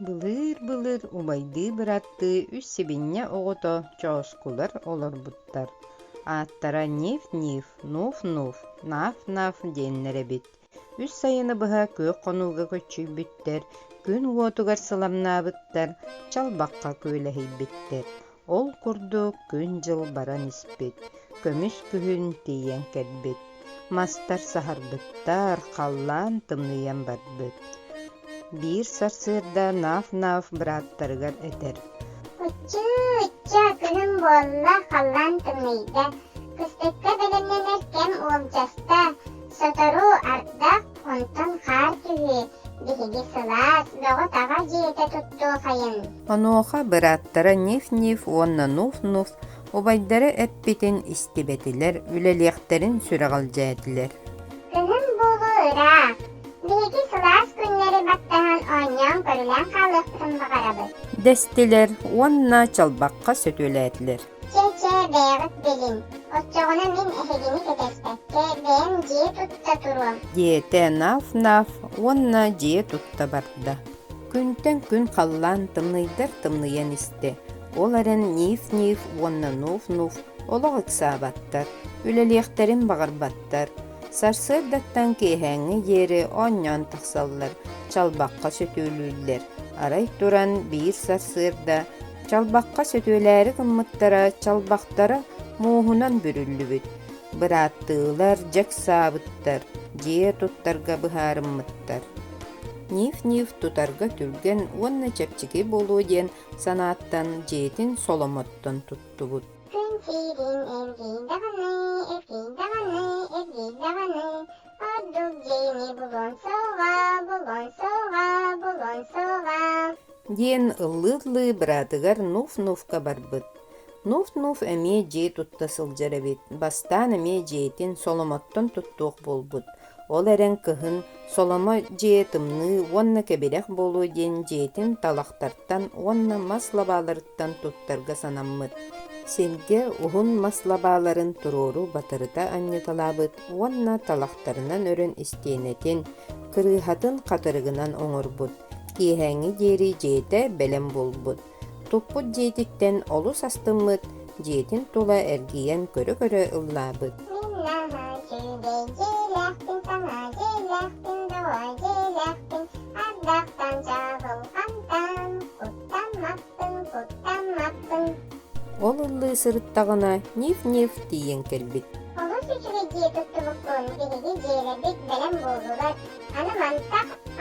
Былыр убайды быратты үс сибинне оҕото чооскулар олорбуттар. Ааттара ниф, нуф, наф диэннэр эбит. Үс сайыны быһа көөх хонууга көччүйбүттэр, күн уотугар сыламнаабыттар, чалбакка күөлэһийбиттэр. Ол курдук күн жыл баран испит. Көмүс күһүн тиийэн кэлбит. Мастар саһарбыттар, халлаан тымныйан барбыт. Биир сарсыарда наф бырааттарыгар этер. Учча күнүм буолла халлаан тымныйда. Кыстыкка белемненер кем уолжаста. Сотору ардак онтон хаар түһү. Биһиги сылаас, бөҕө таҕа дьиэтэ туттуу хайын. Онуоха бырааттара ниф, уонна нуф, убайдары эппитин истибетилер, үлэлиэхтерин сүрэҕалдьаатилер. Күнүм буолу ыраак. Биһиги сылаас күннери баттаһан оонньоон көрүлээн хаалыахтарын баҕарабыт. Дестилер, уонна чалбакка сөтүөлээтилер. Че бэйэҕит билин. Оччоҕуна мин эһигини кэтэспэкке бэйэм дьиэ тутта туруом. Диэтэ наф, уонна дьиэ тутта барда. Күнтэн күн халлаан тымныйан исте. Оларын ниф, уонна нуф, олох ыксаабаттар, үлэлиэхтерин баҕарбаттар. Сарсыардаттан киэһээҥҥи диэри оонньоон тахсаллар, чалбакка сөтүөлүүллэр. Арай туран биир сарсыарда чалбакка сөтүөлээри кыммыттара чалбактара мууһунан бүрүллүбүт. Бырааттыылар дьаксаабыттар, дьиэ туттарга быһаарыммыттар. Ниф тутарга түрген уонна чэпчиги болуу диэн санааттан дьиэтин соломоттон туттубут. Күн сиирин эвриин даҕаны. Ордук дьиэни булон соҕа. Диэн ыллыы быраатыгар нуфка барбыт. Нуф эмиэ дьиэ тутта сылдьар эбит, бастаан эмиэ дьиэтин соломоттон туттуох болбут. Ол эрен кыһын соломо дьиэ тымныы уонна кэбирех болуу диэн дьиэтин талахтартан уонна мас лабааларыттан туттарга санаммыт. Сиргэ уһун мас лабааларын туруору батырыта анньыталаабыт, уонна талахтарынан өрөн истиэнэтин, кырыыһатын хатырыгынан оҥорбут. Киэһээҥҥи диэри дьиэтэ бэлэм булбут. Туппут дьиэтиттэн олус астыммыт, дьиэтин тула эргийэн көрө ыллаабыт. Миннаһа чүүдэй дьиэлээхтин, саҥа дьиэлээхтин, доҕо дьиэлээхтин, ардахтан чаабылхантан, куттаммаппын. Ол ыллыы сырыттаҕына ниф тиийэн кэлбит. Олус үчүгэй дьиэ туттубуккун, биһиги дьиэлэрбит бэлэм буолулар. Аны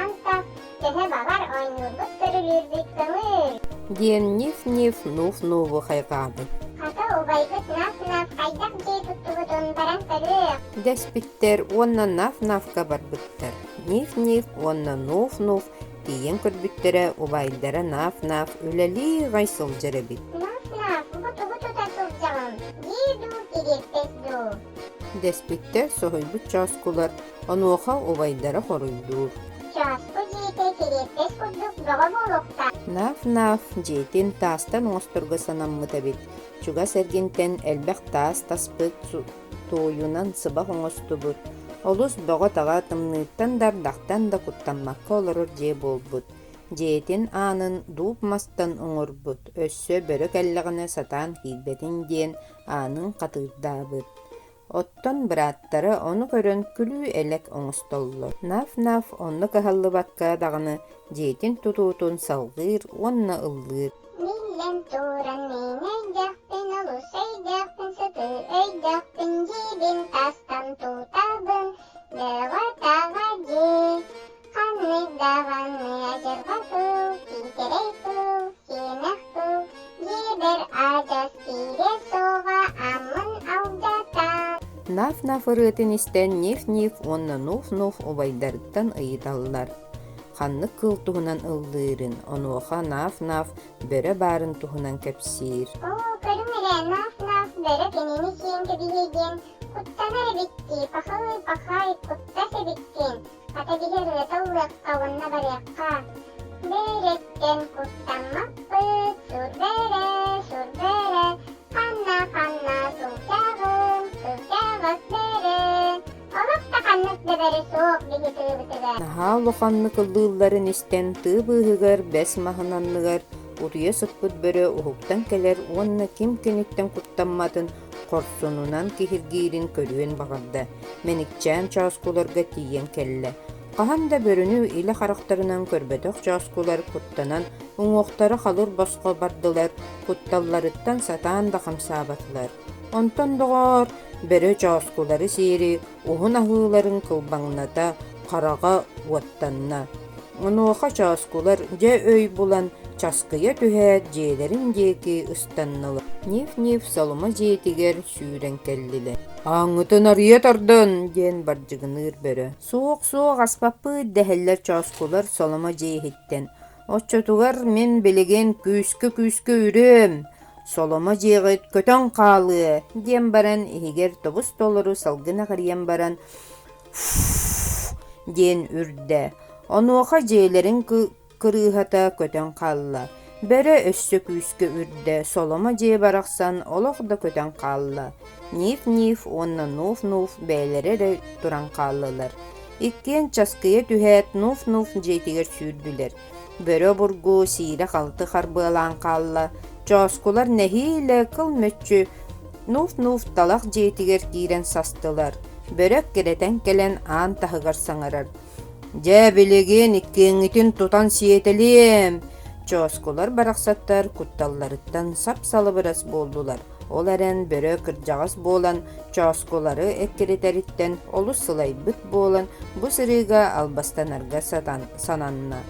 антах, төһө баҕар ойнуурбут көрүлүүрбүт көҥүр. Диэн ниф нуфу хайгаабыт. Хата убайбыт наф, хайдах дьиэ туттубутун баран көрүөх. Дәспиттер уонна нафка барбыттар. Ниф, уонна нуф тиийэн көрбүттэрэ убайдара наф, үлэлии гайсылдьар эбит. Наф, буту тасылдьаҕым. Дьиэ дуу, тириэппэс дуу. Дәспиттер соһуйбут чааскулар, онуоха убайдара хоруйдуур. Чааску дьиэтэ тириэппэс курдук бөҕө буолуохта. Наф дьиэтин таастан оҥостурга санаммыт эбит. Чуга сэргинтэн элбэх таспыт туойунан сыбах оҥостубут. Олус бөҕө таҕа тымныыттан дардахтан да куттаммакка олорор дьиэ буолбут. Дьиэтин аанын дууп мастан оҥорбут. Өссө бөрө кэллэҕинэ сатаан хийбэтин диэн аанын хатыырдаабыт. Оттон бырааттары ону көрөн күлүү элек оҥостоллор. Наф онно кыһаллыбакка даҕаны дьиэтин тутуутун салгыыр, уонна ыллыыр. Миллен туран нейнэйдэхпин, олусэйдэхпин, сытыы өйдэхпин, дьиибин тастан туутабын, бөҕө таҕа дьиэ. Ханныйдағаны ажырға кыл, килтерей кыл, сиэнэх кыл, дьиэбэр ажас кире соҕа аммын алдата. Наф ырыытын истэн ниф, уонна нуф убайдарыттан ыйыталлар. Ханнык кыл туһунан ыллыырын, онуоха наф бөрө баарын туһунан кэпсиир. Көрүңэрэ, наф, бөрө кенини сиэн кэбиһиигин, куттанар эбикки, пахай, кутта себиккин. Хата биһэр ыаталлыакка уонна барыакка. Бөөрөттен куттаммаппыт, сур бөөрө, ханна, сулчаагым, бөөрө. Олохта лоханнык дебери соок диги тыыбытыга. Наха лоханны кыллыылларын истен тыыбыыһыгар бэс маһынанныгар утуйа сыппыт бөрө уһуктан келер уонна ким кениттен куттамматын корсунунан киһиргиирин көрүөн баҕарда мэникчээн чааскуларга тиийэн келле. Хаһан да бөрүнү илэ харахтарынан көрбөтөх чааскулар куттанан уҥуохтара халыр босхо бардылар, кутталларыттан сатаан да хамсаабатылар. Онтон доҕоор бөрө чааскулары сиэри уһун аһыыларын кылбаҥната хараҕа уоттанна. Онуоха чааскулар дьэ өй булан часкыйа түһээт дьиэлэрин диэки ыстаннылар. Ниф солома дьиэтигэр сүүрэн келлилэ. «Ааҥытын арыйа тардын» диэн бардьыгыныыр бөрө. Суох аспаппыт дэһэллэр чааскулар солома дьиэһиттэн. «Оччотугар мен билеген күүскө үрөм. Солома дьиэҕит көтөн хаалы» диэн баран иһигэр тобус толору салгына харыйан баран диэн үрдэ. Онуоха дьиэлэрин кырыыһата көтөн хаалла. Бөрө өссө күүскө үрдэ, солома дьиэ барахсан олох да көтөн хаалла. Ниф уонна нуф бээлэрэ туран хааллылар. Иккиэн часкыйа түһээт нуф дьиэтигэр сүүрдүлэр. Бөрө бургу сиирэ халты харбыалаан хаалла. Чааскулар нэһиилэ кыл мөччү нуф талах дьиэтигэр киирэн састылар. Бөрөк керетен келен аан таһыгар саҥарар. «Дьэ билигин иккиэҥитин тутан сиэтэлиэм». Чааскулар барахсаттар кутталларыттан сап-салыбырас буолдулар. Ол эрен бөрө кырдьаҕас буолан, чааскулары эккиритэриттэн олус сылайбыт буолан, бу сырыыга албастанарга сананна.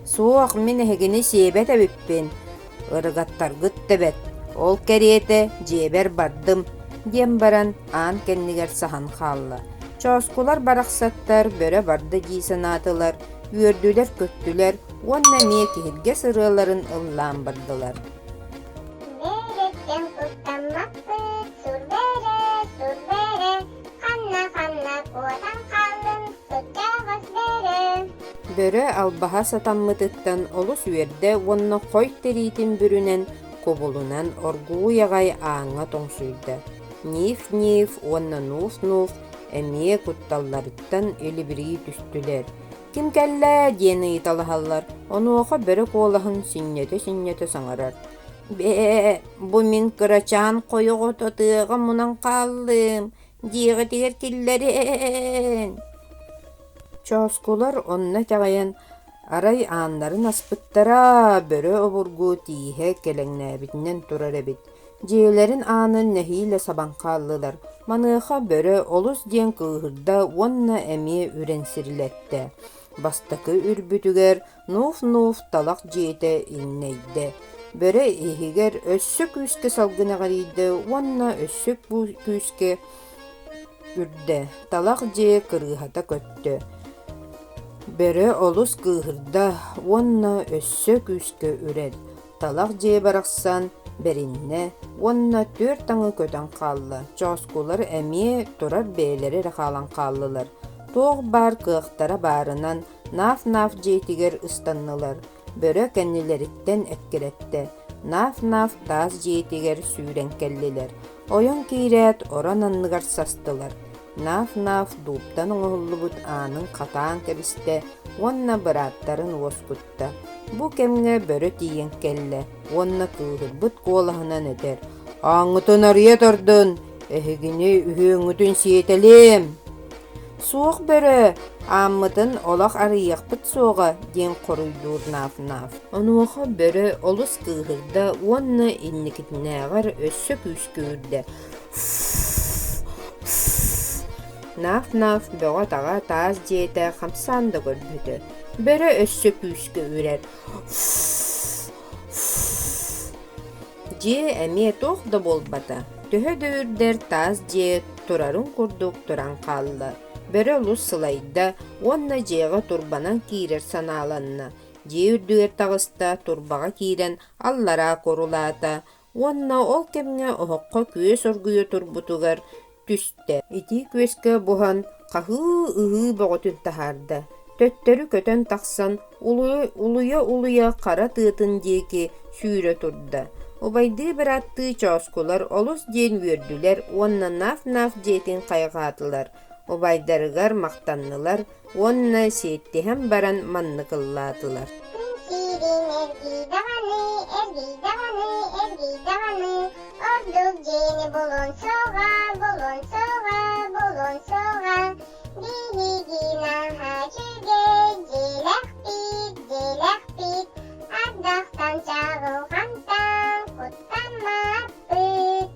«Суох мин эһигини сиэбэт эбиппин, ырыгаттаргыт тэбэт, ол кэриэтэ дьиэбэр бардым» диэн баран аан кэннигэр сахан хаалла. Чааскулар барахсаттар бөрө барды дии санаатылар, үөрдүлэр көттүлэр, уонна мие киһиргэ сырыаларын ыллаан бардылар. Береттен куттаммаппыт, сурбере, ханна, куотан халлын, сыччаабас бере. Бөрө албаһа сатаммытыттан олус үөрдэ уонна хой териитин бүрүнэн кубулунан оргуу ягай ааҥҥа тоҥсуйда. Ниф уонна нуф эмиэ кутталларыттан үлибирии түстүлэр. «Ким кэллэ?» диэн ыйыталаһаллар. Онуоха бөрө куолаһын синньэтэ саҥарар. «Бээ, бу мин кырачаан хойоҕототыаҕа мунан хааллым, диэҕитигэр киллэрин». Чааскулар онна таҕайан арай ааннарын аспыттара бөрө обургу тииһэ кэлэҥнээбитинэн турар эбит. Дьиэлэрин аанын нэһиилэ сабанхааллылар. Маныаха бөрө олус диэн кыыһырда уонна эмиэ үрэнсирилэтте. Бастакы үрбүтүгэр нуф талах дьиэтэ иннэйдэ. Бөрө иһигэр өссө күүскэ салгынаҕарыйда уонна өссө күүскэ үрдэ. Талах дьиэ кырыыһата көттө. Бөрө олус кыыһырда уонна өссө күүскэ үрэр. Талах дьиэ барахсан беринне уонна түөр таҥы көтөн хаалла. Чааскулар эмиэ турар бээлери хаалан хааллылар. Туох баар кыахтара баарынан наф дьиэтигэр ыстаннылар. Бөрө кэннилэриттэн эккиретте. Наф таас дьиэтигэр сүүрэн келлилэр. Ойон киирээт орон анныгар састылар. Наф дууптан оҥоһуллубут аанын хатаан кэбистэ уонна бырааттарын уоскутта. Бу кэмҥэ бөрө тиийэн келлэ, уонна кыыһырбыт куолаһынан этэр. «Ааҥҥытын арыйа тардын, эһигини үһүөҥҥүтүн сиэтэлиэм». «Суох бөрө, ааммытын олох арыйахпыт суоҕа» диэн хоруйдуур наф. Онуоха бөрө олус кыыһырда уонна инникитинээҕэр өссө күүскүүрдэ. Наф бөҕө таҕа таас дьиэтэ хамсаан да көрбүтө. Бөрө өссө күүскө үрэр. Дьиэ эмиэ туох да болбата. Төһө дөүрдэр таас дьиэ турарын курдук туран хаалла. Бөрө олус сылайда уонна дьиэҕэ турбанан киирэр санааланна. Дьиэ үрдүгэр таҕыста турбаҕа киирэн аллараа корулаата. Уонна ол кэмҥэ оһоҡҡо күөс оргуйа турбутугар түстэ. Ити күөскэ буһан хаһыы бөҕөтүн таһаарда. Төттөрү көтөн тахсан улуя кара тыытын диэки сүүрэ турда. Убайдыы бырааттыы чааскулар олус диэн үөрдүлэр уонна наф диэтин хайҕаатылар. Обайдарыгар мактаннылар, онна сиэттиһэн баран манныкыллаатылар. Ширин эрги даваны, ордук жени болон сога, бигигина хачуге, желахпит, ардактан чагылгантан, куттамаппыт,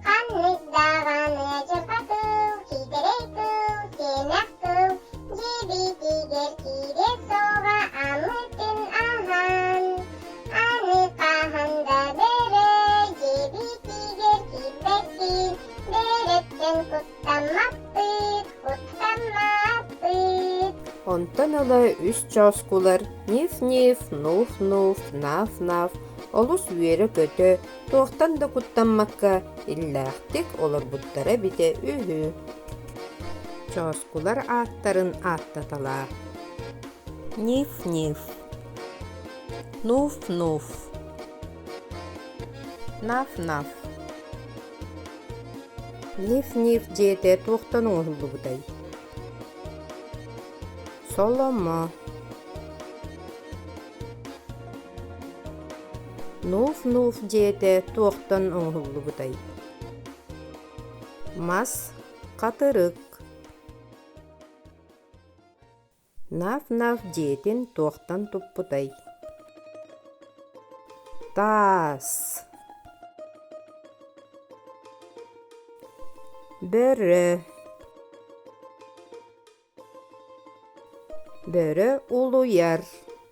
каннык даганы жыргакыл, кидерекыл, сенакыл, жеби тигер кире сога, амытын ахан, аны каханда бере, жеби тигер кибеккин, береттен куттамаппыт. Онтон ола үс чоскулар ниф-ниф, нуф-нуф, наф-наф, олус үері көтө, туохтан да куттаммакка иллээхтик олорбуттара бите үһү. Чоскулар ааттарын ааттаталаа. Ниф-ниф, нуф-нуф, наф-наф. Ниф-ниф диэте туохтан оңуллубутай. Соломо. Нуф-нуф диэте туохтан оңуллубутай. Мас, катырык. Наф-наф диэтин туохтан туппутай. Таас. Бөрө. Бөрө улуяр.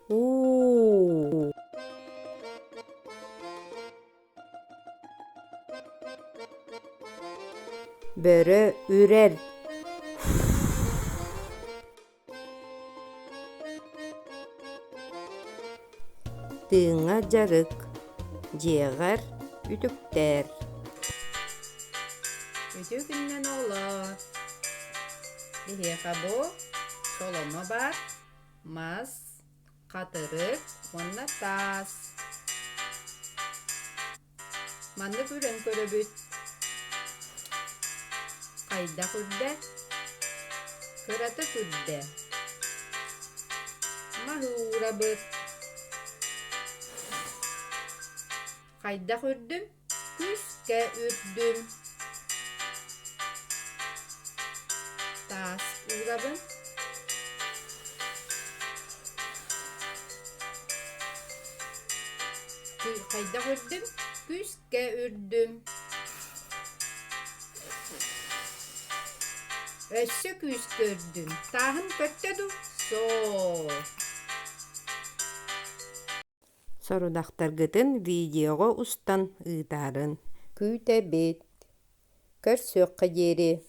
У. Бөрө үрер. Тыыңа жарык. Жегар үтүктер. Үтүгүннен олар. Бихекабо. Соломо бар, мас, катырык, онна таас. Манны күрен көрөбүт. Кайда күрдэ? Кыраты күрдэ. Махурабыт. Кайда күрдүм? Күскэ үрдүм. Таас урабын. Кайда үрдүм? Күскэ үрдүм. Өссө күскө үрдүм. Тахын көттөдү. Сорудактаргытын видеого устан ыытаарын. Күүтэ бит. Көрсөк кадери.